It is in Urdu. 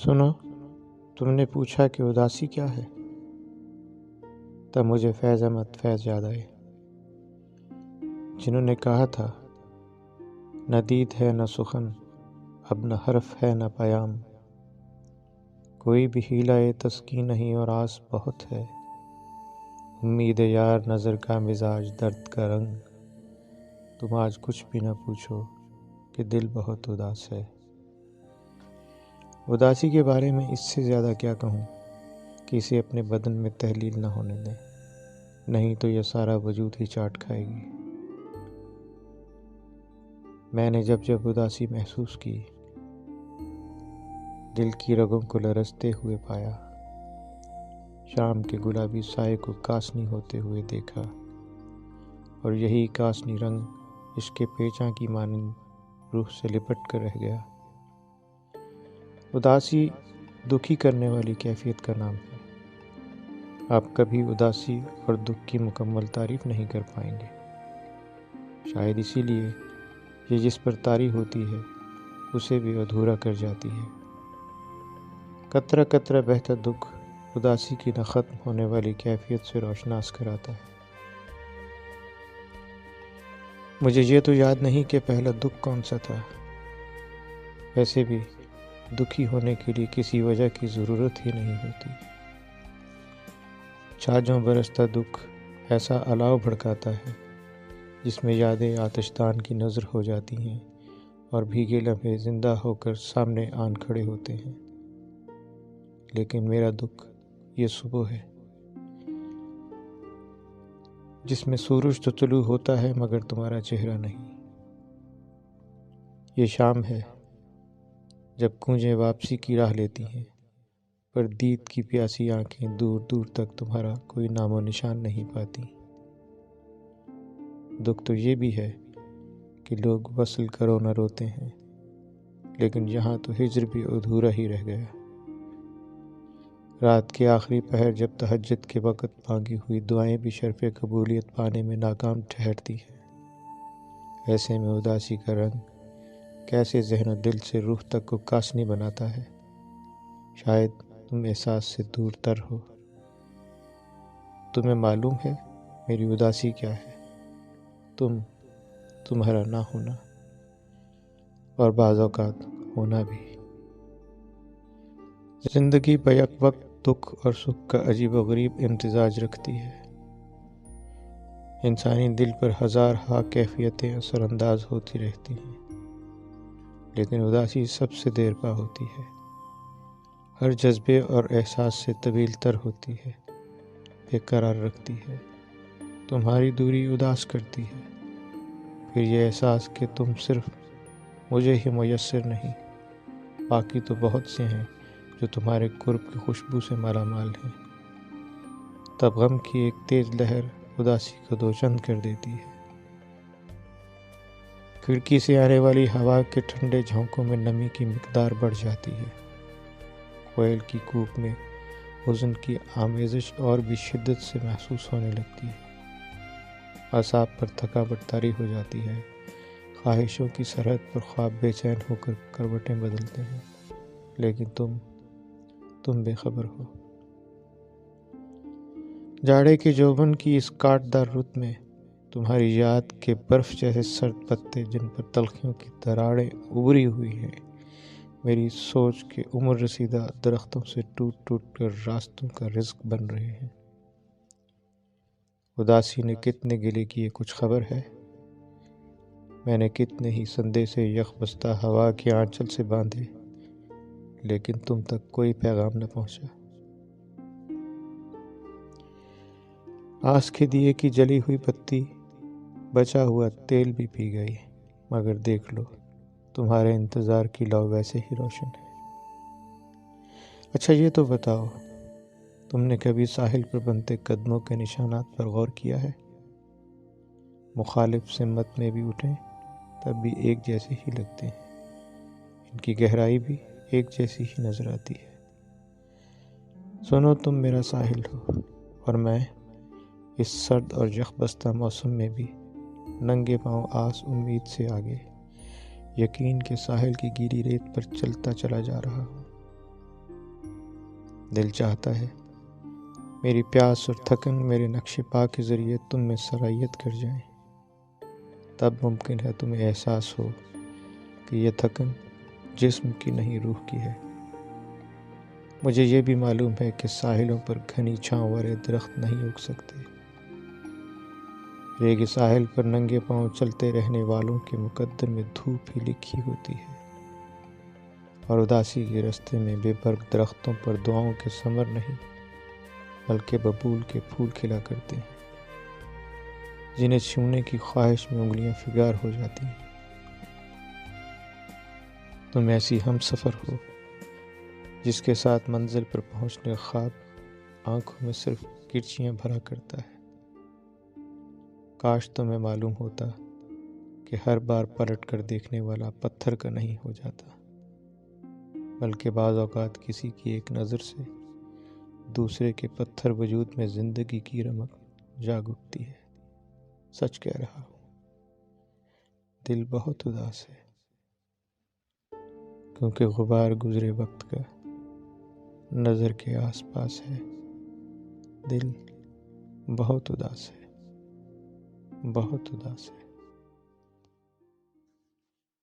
سنو، تم نے پوچھا کہ اداسی کیا ہے، تب مجھے فیض احمد فیض یاد آئے، جنہوں نے کہا تھا نہ دید ہے نہ سخن، اب نہ حرف ہے نہ پیام، کوئی بھی حیلہ تسکین نہیں اور آس بہت ہے، امید یار نظر کا مزاج درد کا رنگ، تم آج کچھ بھی نہ پوچھو کہ دل بہت اداس ہے۔ اداسی کے بارے میں اس سے زیادہ کیا کہوں کہ اسے اپنے بدن میں تحلیل نہ ہونے دیں، نہیں تو یہ سارا وجود ہی چاٹ کھائے گی۔ میں نے جب اداسی محسوس کی، دل کی رگوں کو لرزتے ہوئے پایا، شام کے گلابی سائے کو کاسنی ہوتے ہوئے دیکھا، اور یہی کاسنی رنگ عشق پیچاں کی مانند روح سے لپٹ کر رہ گیا۔ اداسی دکھی کرنے والی کیفیت کا نام ہے۔ آپ کبھی اداسی اور دکھ کی مکمل تعریف نہیں کر پائیں گے، شاید اسی لیے یہ جس پر طاری ہوتی ہے اسے بھی ادھورا کر جاتی ہے۔ قطرہ قطرہ بہتا دکھ اداسی کی نہ ختم ہونے والی کیفیت سے روشناس کراتا ہے۔ مجھے یہ تو یاد نہیں کہ پہلا دکھ کون سا تھا، ویسے بھی دکھی ہونے کے لیے کسی وجہ کی ضرورت ہی نہیں ہوتی۔ چھاجوں برستا دکھ ایسا الاؤ بھڑکاتا ہے جس میں یادیں آتش دان کی نظر ہو جاتی ہیں اور بھیگے لمحے زندہ ہو کر سامنے آن کھڑے ہوتے ہیں۔ لیکن میرا دکھ یہ صبح ہے جس میں سورج تو طلوع ہوتا ہے مگر تمہارا چہرہ نہیں۔ یہ شام ہے جب گونجیں واپسی کی راہ لیتی ہیں، پر دید کی پیاسی آنکھیں دور دور تک تمہارا کوئی نام و نشان نہیں پاتی۔ دکھ تو یہ بھی ہے کہ لوگ وصل کرو نہ روتے ہیں، لیکن یہاں تو ہجر بھی ادھورا ہی رہ گیا۔ رات کے آخری پہر جب تہجد کے وقت مانگی ہوئی دعائیں بھی شرف قبولیت پانے میں ناکام ٹھہرتی ہیں، ایسے میں اداسی کا رنگ کیسے ذہن و دل سے روح تک کو کاسنی بناتا ہے۔ شاید تم احساس سے دور تر ہو۔ تمہیں معلوم ہے میری اداسی کیا ہے؟ تمہارا نہ ہونا، اور بعض اوقات ہونا بھی۔ زندگی بیک وقت دکھ اور سکھ کا عجیب و غریب امتزاج رکھتی ہے۔ انسانی دل پر ہزار ہا کیفیتیں اثر انداز ہوتی رہتی ہیں، لیکن اداسی سب سے دیر پا ہوتی ہے، ہر جذبے اور احساس سے طویل تر ہوتی ہے، بے قرار رکھتی ہے، تمہاری دوری اداس کرتی ہے، پھر یہ احساس کہ تم صرف مجھے ہی میسر نہیں، باقی تو بہت سے ہیں جو تمہارے قرب کی خوشبو سے مالا مال ہیں، تب غم کی ایک تیز لہر اداسی کو دوچند کر دیتی ہے۔ کھڑکی سے آنے والی ہوا کے ٹھنڈے جھونکوں میں نمی کی مقدار بڑھ جاتی ہے، کوئل کی کوک میں حزن کی آمیزش اور بھی شدت سے محسوس ہونے لگتی ہے، اعصاب پر تھکاوٹ طاری ہو جاتی ہے، خواہشوں کی سرحد پر خواب بے چین ہو کر کروٹیں بدلتے ہیں، لیکن تم بے خبر ہو۔ جاڑے کے جوبن کی اس کاٹ دار رت میں تمہاری یاد کے برف جیسے سرد پتے جن پر تلخیوں کی دراڑیں ابری ہوئی ہیں، میری سوچ کے عمر رسیدہ درختوں سے ٹوٹ ٹوٹ کر راستوں کا رزق بن رہے ہیں۔ اداسی نے کتنے گلے کیے کچھ خبر ہے؟ میں نے کتنے ہی سندیسے یخ بستہ ہوا کے آنچل سے باندھے، لیکن تم تک کوئی پیغام نہ پہنچا۔ آس کے دیے کی جلی ہوئی بتی بچا ہوا تیل بھی پی گئی، مگر دیکھ لو تمہارے انتظار کی لو ویسے ہی روشن ہے۔ اچھا یہ تو بتاؤ، تم نے کبھی ساحل پر بنتے قدموں کے نشانات پر غور کیا ہے؟ مخالف سمت میں بھی اٹھیں تب بھی ایک جیسے ہی لگتے ہیں، ان کی گہرائی بھی ایک جیسی ہی نظر آتی ہے۔ سنو، تم میرا ساحل ہو، اور میں اس سرد اور یخ بستہ موسم میں بھی ننگے پاؤں آس امید سے آگے، یقین کے ساحل کی گیلی ریت پر چلتا چلا جا رہا ہوں۔ دل چاہتا ہے میری پیاس اور تھکن میرے نقش پا کے ذریعے تم میں سرایت کر جائیں، تب ممکن ہے تمہیں احساس ہو کہ یہ تھکن جسم کی نہیں روح کی ہے۔ مجھے یہ بھی معلوم ہے کہ ساحلوں پر گھنی چھاؤں والے درخت نہیں اگ سکتے، ریگِ ساحل پر ننگے پاؤں چلتے رہنے والوں کے مقدر میں دھوپ ہی لکھی ہوتی ہے، اور اداسی کے رستے میں بے برگ درختوں پر دعاؤں کے ثمر نہیں بلکہ ببول کے پھول کھلا کرتے ہیں، جنہیں چھونے کی خواہش میں انگلیاں فگار ہو جاتی ہیں۔ تم ایسی ہم سفر ہو جس کے ساتھ منزل پر پہنچنے خواب آنکھوں میں صرف کرچیاں بھرا کرتا ہے۔ کاش تمہیں معلوم ہوتا کہ ہر بار پلٹ کر دیکھنے والا پتھر کا نہیں ہو جاتا، بلکہ بعض اوقات کسی کی ایک نظر سے دوسرے کے پتھر وجود میں زندگی کی رمق جاگ اٹھتی ہے۔ سچ کہہ رہا ہوں، دل بہت اداس ہے، کیونکہ غبار گزرے وقت کا نظر کے آس پاس ہے۔ دل بہت اداس ہے، بہت اداس ہے۔